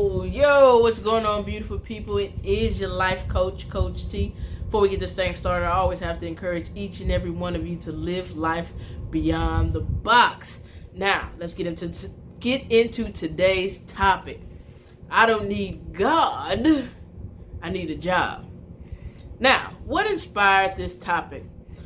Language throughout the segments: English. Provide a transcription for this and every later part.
Yo, what's going on, beautiful people? It is your life coach, Coach T. Before we get this thing started, I always have to encourage each and every one of you to live life beyond the box. Now, let's get into today's topic. I don't need God, I need a job. Now, what inspired this topic?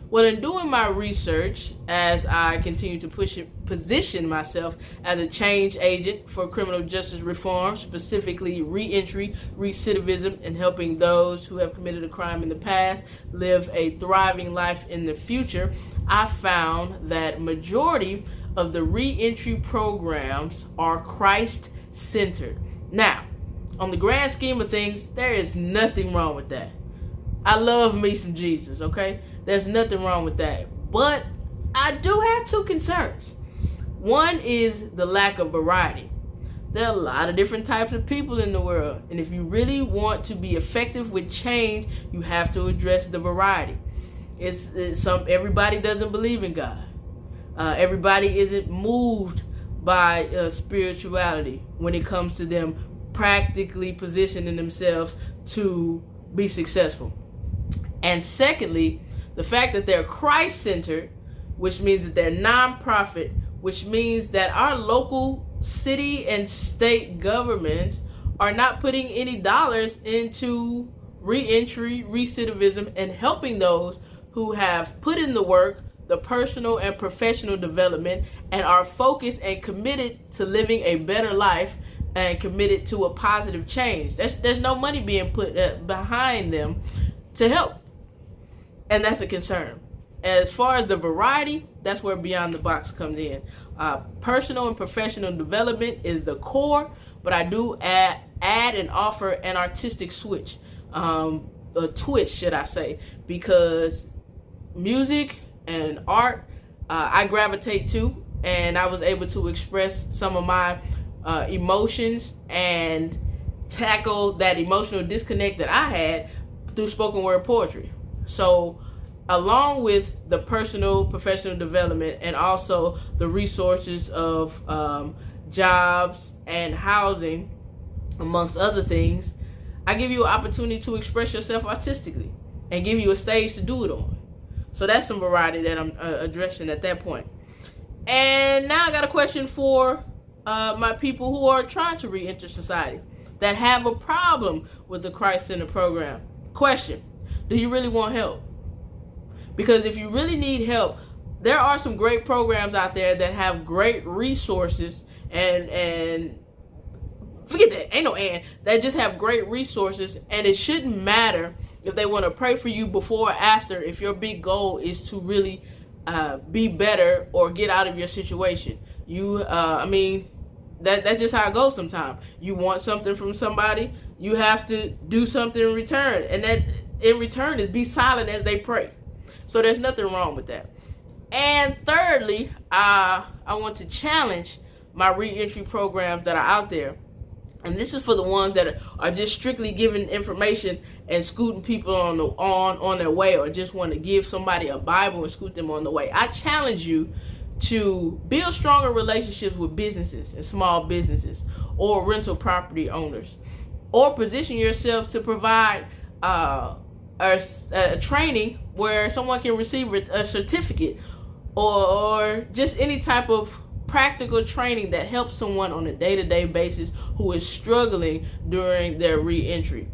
Well, in doing my research, as I continue to position myself as a change agent for criminal justice reform, specifically reentry, recidivism, and helping those who have committed a crime in the past live a thriving life in the future, I found that majority of the reentry programs are Christ-centered. Now, on the grand scheme of things, there is nothing wrong with that. I love me some Jesus, okay? There's nothing wrong with that. But I do have two concerns. One is the lack of variety. There are a lot of different types of people in the world. And if you really want to be effective with change, you have to address the variety. Everybody doesn't believe in God. Everybody isn't moved by spirituality when it comes to them practically positioning themselves to be successful. And secondly, the fact that they're Christ-centered, which means that they're nonprofit, which means that our local city and state governments are not putting any dollars into reentry, recidivism, and helping those who have put in the work, the personal and professional development, and are focused and committed to living a better life and committed to a positive change. There's no money being put behind them to help. And that's a concern. As far as the variety, that's where Beyond the Box comes in. Personal and professional development is the core, but I do add and offer an artistic switch, a twist, should I say, because music and art, I gravitate to, and I was able to express some of my emotions and tackle that emotional disconnect that I had through spoken word poetry. So along with the personal professional development and also the resources of jobs and housing, amongst other things, I give you an opportunity to express yourself artistically and give you a stage to do it on. So that's some variety that I'm addressing at that point. And now I got a question for my people who are trying to re-enter society, that have a problem with the Christ-centered program. Question: do you really want help? Because if you really need help, there are some great programs out there that have great resources and forget that, ain't no and, that just have great resources, and it shouldn't matter if they want to pray for you before or after if your big goal is to really be better or get out of your situation. That's just how it goes sometimes. You want something from somebody, you have to do something in return. And that in return is be silent as they pray. So there's nothing wrong with that. And thirdly, I want to challenge my reentry programs that are out there. And this is for the ones that are just strictly giving information and scooting people on their way, or just want to give somebody a Bible and scoot them on the way. I challenge you to build stronger relationships with businesses and small businesses or rental property owners, or position yourself to provide a training where someone can receive a certificate or just any type of practical training that helps someone on a day-to-day basis who is struggling during their re-entry.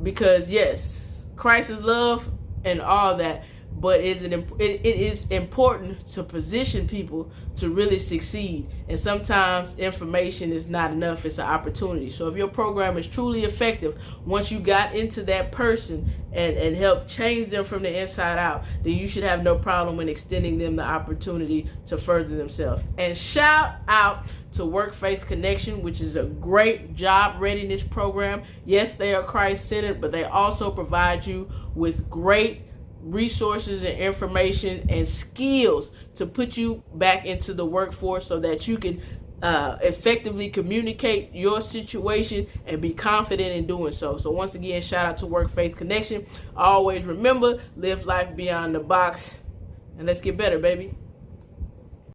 Because yes, Christ is love and all that, but it is important to position people to really succeed. And sometimes information is not enough, it's an opportunity. So if your program is truly effective, once you got into that person and help change them from the inside out, then you should have no problem in extending them the opportunity to further themselves. And shout out to Work Faith Connection, which is a great job readiness program. Yes, they are Christ-centered, but they also provide you with great resources and information and skills to put you back into the workforce so that you can effectively communicate your situation and be confident in doing so. So once again, shout out to Work Faith Connection. Always remember, live life beyond the box, and let's get better, baby.